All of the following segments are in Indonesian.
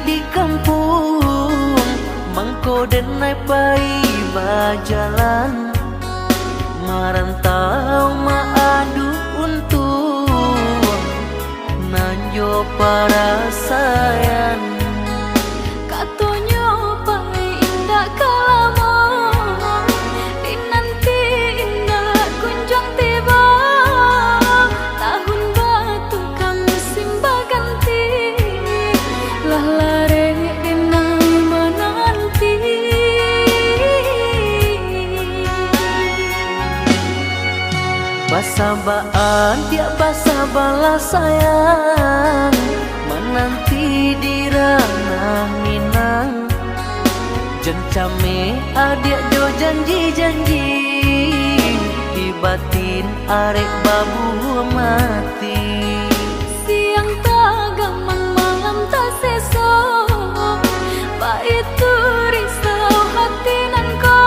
di kampung, mangko denai pai bajalan, marantau maadu untung, nanjo para sayan. Katonyo pai indah kalamo, dinanti indah kunjung tiba, tahun batu kami simba ganti, lah lare denai menanti. Basabaan dia basa balas sayang, menanti di ranah Minang, jencame adik jo janji-janji, di batin arek babu mati. Siang tagamang malam tak seso, itu risau hati nan ko,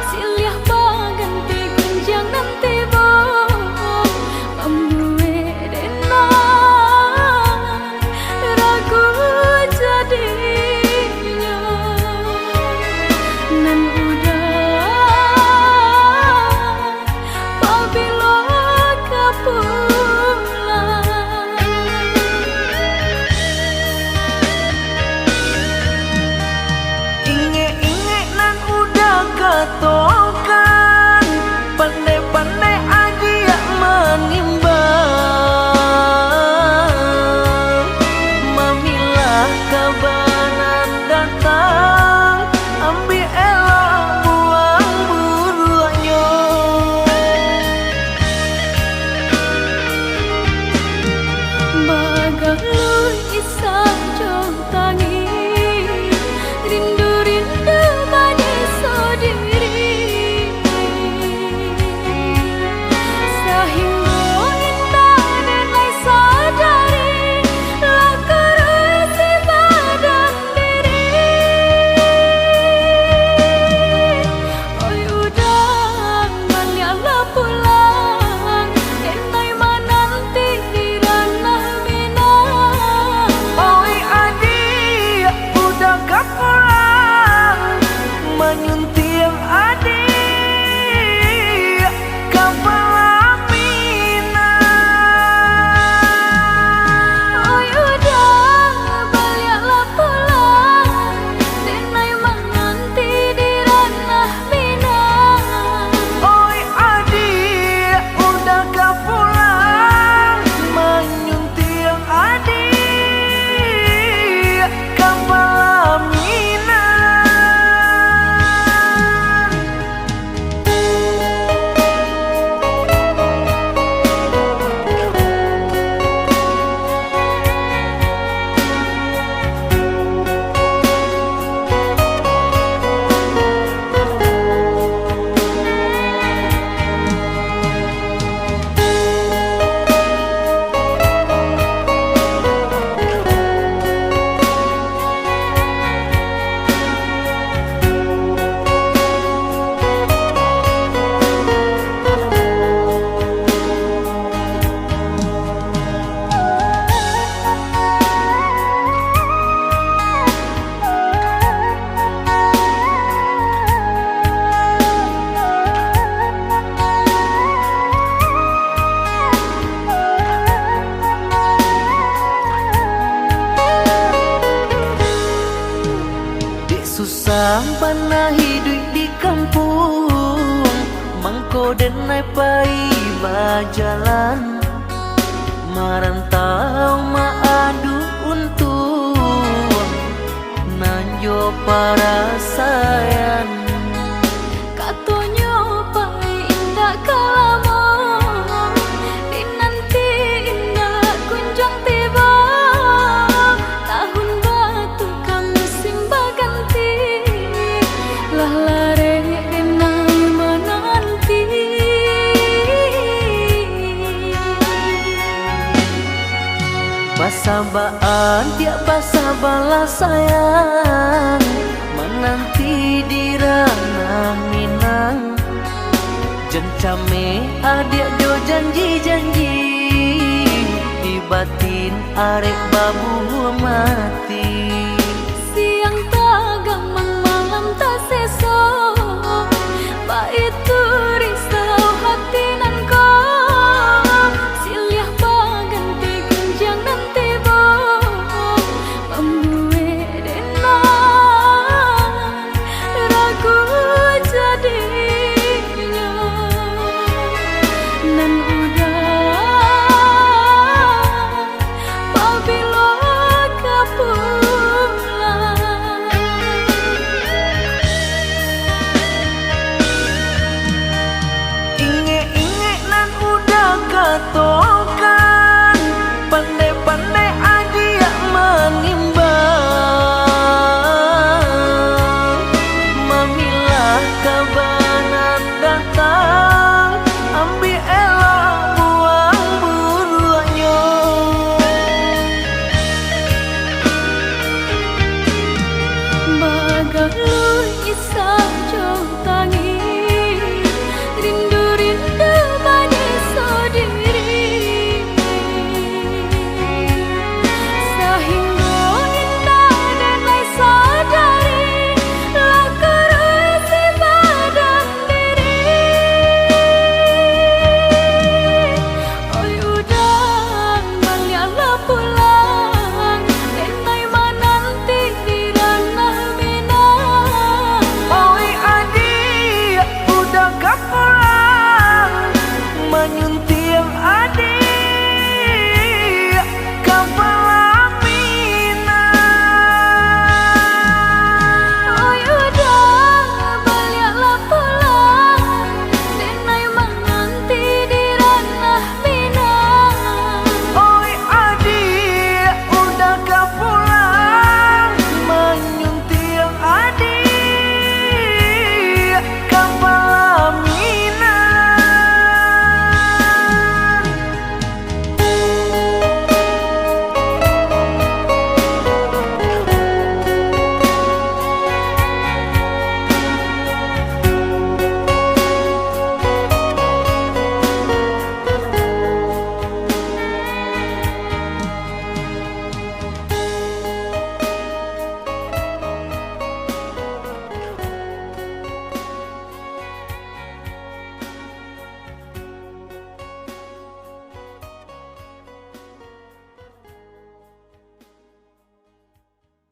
siliah baganti gunjang nanti bo, pambue denai ragu jadinya, nan udah pabilo kapulang. Inge-inge nan udah katokan, pandai-pandai aja ya menimbang, mamilah kabanan datang, ambil elok buang buruannya. Bagalui isah jong tangi, rindu-rindu bani sodiri, sahingga indah denai sadari, lah kerusi badan diri. Oi udang baliklah pulang, denai menanti di ranah Minang. Oi adik, udah gak pulang, menyunting adik kapal Minang. Oi udang baliklah pulang, denai menanti di ranah Minang. Oi adik, udah gak pulang, menyunting adik kapal Minang. Dek susah panah hidup di kampung, mangko denai pai bajalan, marantau maadu untung, nanjo para sayan. Katonyo pai indah kalamo, dinanti indah kunjung tiba, tahun batu kami simba ganti, lah lare denai menanti. Basabaan dia basa balas sayang, menanti di ranah Minang, jencame adik jo janji-janji, di batin arek babu mati.